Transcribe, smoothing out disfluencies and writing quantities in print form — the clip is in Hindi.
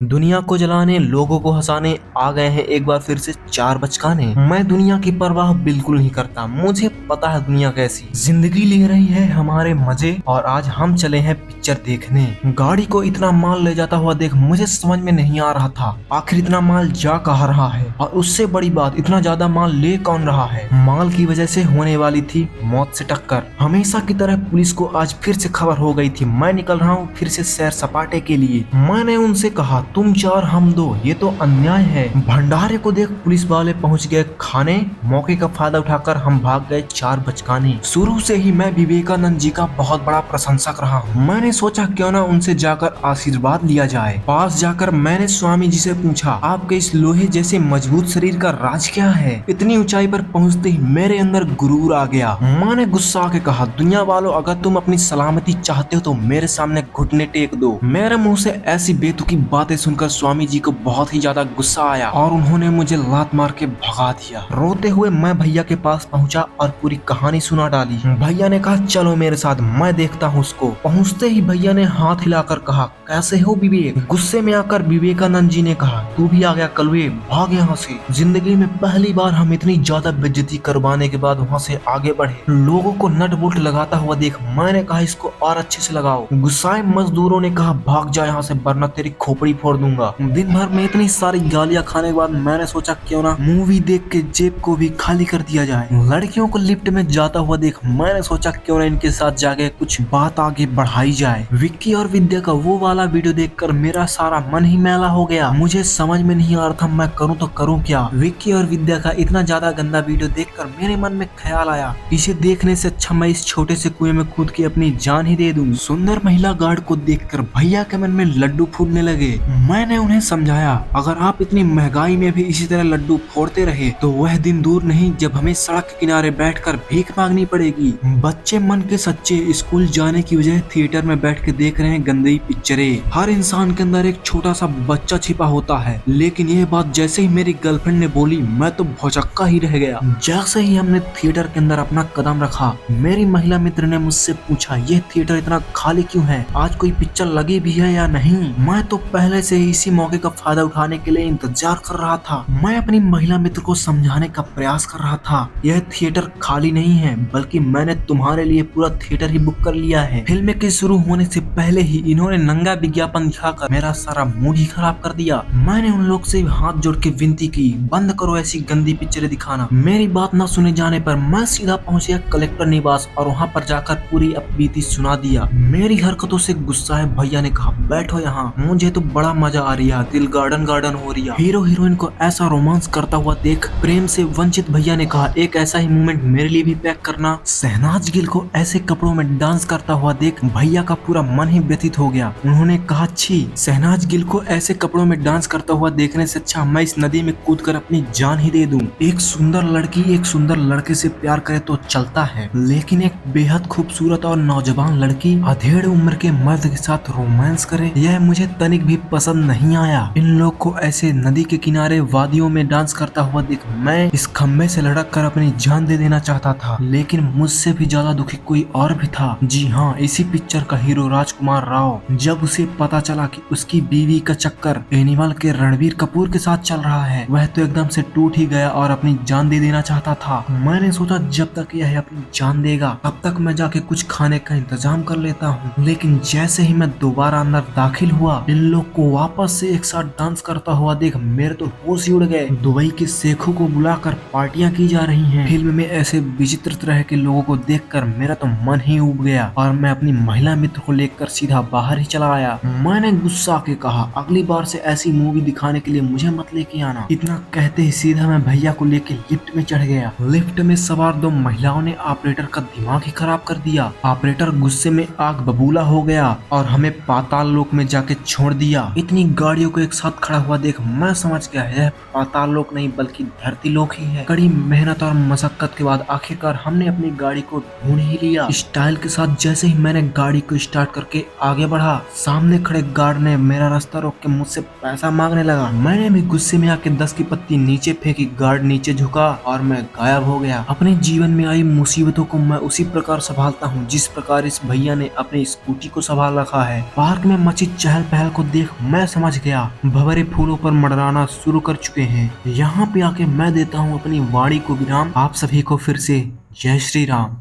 दुनिया को जलाने, लोगों को हंसाने आ गए हैं एक बार फिर से चार बचकाने। मैं दुनिया की परवाह बिल्कुल नहीं करता, मुझे पता है दुनिया कैसी जिंदगी ले रही है हमारे मजे, और आज हम चले हैं पिक्चर देखने। गाड़ी को इतना माल ले जाता हुआ देख मुझे समझ में नहीं आ रहा था आखिर इतना माल जा कहाँ रहा है, और उससे बड़ी बात इतना ज्यादा माल ले कौन रहा है। माल की वजह से होने वाली थी मौत से टक्कर। हमेशा की तरह पुलिस को आज फिर से खबर हो गई थी मैं निकल रहा हूँ फिर से सैर सपाटे के लिए। मैंने उनसे कहा तुम चार हम दो, ये तो अन्याय है। भंडारे को देख पुलिस वाले पहुंच गए खाने। मौके का फायदा उठाकर हम भाग गए चार बचकाने। शुरू से ही मैं विवेकानंद जी का बहुत बड़ा प्रशंसक रहा हूँ। मैंने सोचा क्यों ना उनसे जाकर आशीर्वाद लिया जाए। पास जाकर मैंने स्वामी जी से पूछा आपके इस लोहे जैसे मजबूत शरीर का राज क्या है। इतनी ऊंचाई पर पहुंचते ही मेरे अंदर गुरूर आ गया। मैंने गुस्सा आके कहा दुनिया वालों अगर तुम अपनी सलामती चाहते हो तो मेरे सामने घुटने टेक दो। मेरे मुंह से ऐसी बेतुकी बातें सुनकर स्वामी जी को बहुत ही ज्यादा गुस्सा आया और उन्होंने मुझे लात मार के भगा दिया। रोते हुए मैं भैया के पास पहुंचा और पूरी कहानी सुना डाली। भैया ने कहा चलो मेरे साथ मैं देखता हूँ उसको। पहुंचते ही भैया ने हाथ हिलाकर कहा कैसे हो विवेक। गुस्से में आकर विवेकानंद जी ने कहा तू भी आ गया कलवे, भाग यहाँ से। जिंदगी में पहली बार हम इतनी ज्यादा बेइज्जती करवाने के बाद वहाँ से आगे बढ़े। लोगों को नट बोल्ट लगाता हुआ देख मैंने कहा इसको और अच्छे से लगाओ। गुस्साए मजदूरों ने कहा भाग जा यहाँ से वरना तेरी खोपड़ी फोड़ दूंगा। दिन भर में इतनी सारी गालियां खाने के बाद मैंने सोचा क्यों ना मूवी देख के जेब को भी खाली कर दिया जाए। लड़कियों को लिफ्ट में जाता हुआ देख मैंने सोचा क्यों ना इनके साथ जाके कुछ बात आगे बढ़ाई जाए। विक्की और विद्या का वो वाला वीडियो देखकर मेरा सारा मन ही मैला हो गया। मुझे समझ में नहीं आ रहा था मैं करूँ तो करूँ क्या। विक्की और विद्या का इतना ज्यादा गंदा वीडियो देखकर मेरे मन में ख्याल आया इसे देखने से अच्छा मैं इस छोटे से कुएं में कूद के अपनी जान ही दे दूं। सुंदर महिला गार्ड को देखकर भैया के मन में लड्डू फूटने लगे। मैंने उन्हें समझाया अगर आप इतनी महंगाई में भी इसी तरह लड्डू फोड़ते रहे तो वह दिन दूर नहीं जब हमें सड़क के किनारे बैठकर भीख मांगनी पड़ेगी। बच्चे मन के सच्चे स्कूल जाने की वजह थिएटर में बैठ के देख रहे हैं गंदी पिक्चरें। हर इंसान के अंदर एक छोटा सा बच्चा छिपा होता है, लेकिन यह बात जैसे ही मेरी गर्लफ्रेंड ने बोली मैं तो भौचक्का ही रह गया। जैसे ही हमने थिएटर के अंदर अपना कदम रखा मेरी महिला मित्र ने मुझसे पूछा यह थिएटर इतना खाली क्यों है, आज कोई पिक्चर लगी भी है या नहीं। मैं तो पहले से ही इसी मौके का फायदा उठाने के लिए इंतजार कर रहा था। मैं अपनी महिला मित्र को समझाने का प्रयास कर रहा था यह थिएटर खाली नहीं है बल्कि मैंने तुम्हारे लिए पूरा थिएटर ही बुक कर लिया है। फिल्म के शुरू होने से पहले ही इन्होंने नंगा विज्ञापन दिखाकर मेरा सारा मूड ही खराब कर दिया। मैंने उन लोग से हाथ जोड़ के विनती की बंद करो ऐसी गंदी पिक्चरें दिखाना। मेरी बात न सुने जाने पर मैं सीधा पहुंच गया कलेक्टर निवास और वहां पर जाकर पूरी अपबीती सुना दिया। मेरी हरकतों से गुस्सा है भैया ने कहा बैठो यहाँ, मुझे तो बड़ा मजा आ रही है, दिल गार्डन गार्डन हो रही है। हीरो हीरोइन को ऐसा रोमांस करता हुआ देख प्रेम से वंचित भैया ने कहा एक ऐसा ही मोमेंट मेरे लिए भी पैक करना। शहनाज गिल को ऐसे कपड़ों में डांस करता हुआ देख भैया का पूरा मन ही व्यथित हो गया। उन्होंने कहा छी, शहनाज गिल को ऐसे कपड़ों में डांस करता हुआ देखने से अच्छा मैं इस नदी में कूदकर अपनी जान ही दे दूं। एक सुंदर लड़की एक सुंदर लड़के से प्यार करे तो चलता है, लेकिन एक बेहद खूबसूरत और नौजवान लड़की अधेड़ उम्र के मर्द के साथ रोमांस करे यह मुझे तनिक भी पसंद नहीं आया। इन लोग को ऐसे नदी के किनारे वादियों में डांस करता हुआ देख मैं इस खम्भे से लड़क कर अपनी जान दे देना चाहता था, लेकिन मुझसे भी ज्यादा दुखी कोई और भी था। जी हाँ, इसी पिक्चर का हीरो राजकुमार राव। जब उसे पता चला कि उसकी बीवी का चक्कर एनिमल के रणबीर कपूर के साथ चल रहा है वह तो एकदम से टूट ही गया और अपनी जान दे देना चाहता था। मैंने सोचा जब तक यह अपनी जान देगा तब तक मैं जाके कुछ खाने का इंतजाम कर लेता हूँ, लेकिन जैसे ही मैं दोबारा अंदर दाखिल हुआ इन लोग को वापस से एक साथ डांस करता हुआ देख मेरे तो होश ही उड़ गए। दुबई के शेखों को बुलाकर पार्टियां की जा रही हैं। फिल्म में ऐसे विचित्र तरह के लोगों को देखकर मेरा तो मन ही उब गया और मैं अपनी महिला मित्र को लेकर सीधा बाहर ही चला आया। मैंने गुस्सा के कहा अगली बार से ऐसी मूवी दिखाने के लिए मुझे मत लेके आना। इतना कहते ही सीधा मैं भैया को लेके लिफ्ट में चढ़ गया। लिफ्ट में सवार दो महिलाओं ने ऑपरेटर का दिमाग ही खराब कर दिया। ऑपरेटर गुस्से में आग बबूला हो गया और हमें पाताल लोक में जाके छोड़ दिया। इतनी गाड़ियों को एक साथ खड़ा हुआ देख मैं समझ गया है पाताल लोक नहीं बल्कि धरती लोक ही है। कड़ी मेहनत और मशक्कत के बाद आखिरकार हमने अपनी गाड़ी को ढूंढ ही लिया। स्टाइल के साथ जैसे ही मैंने गाड़ी को स्टार्ट करके आगे बढ़ा सामने खड़े गार्ड ने मेरा रास्ता रोक के मुझसे पैसा मांगने लगा। मैंने भी गुस्से में आके 10 की पत्ती नीचे फेंकी, गार्ड नीचे झुका और मैं गायब हो गया। अपने जीवन में आई मुसीबतों को मैं उसी प्रकार संभालता हूँ जिस प्रकार इस भैया ने अपनी स्कूटी को संभाल रखा है। पार्क में मची चहल पहल को देख मैं समझ गया, भंवरे फूलों पर मंडराना शुरू कर चुके हैं। यहाँ पे आके मैं देता हूँ अपनी वाणी को विराम। आप सभी को फिर से जय श्री राम।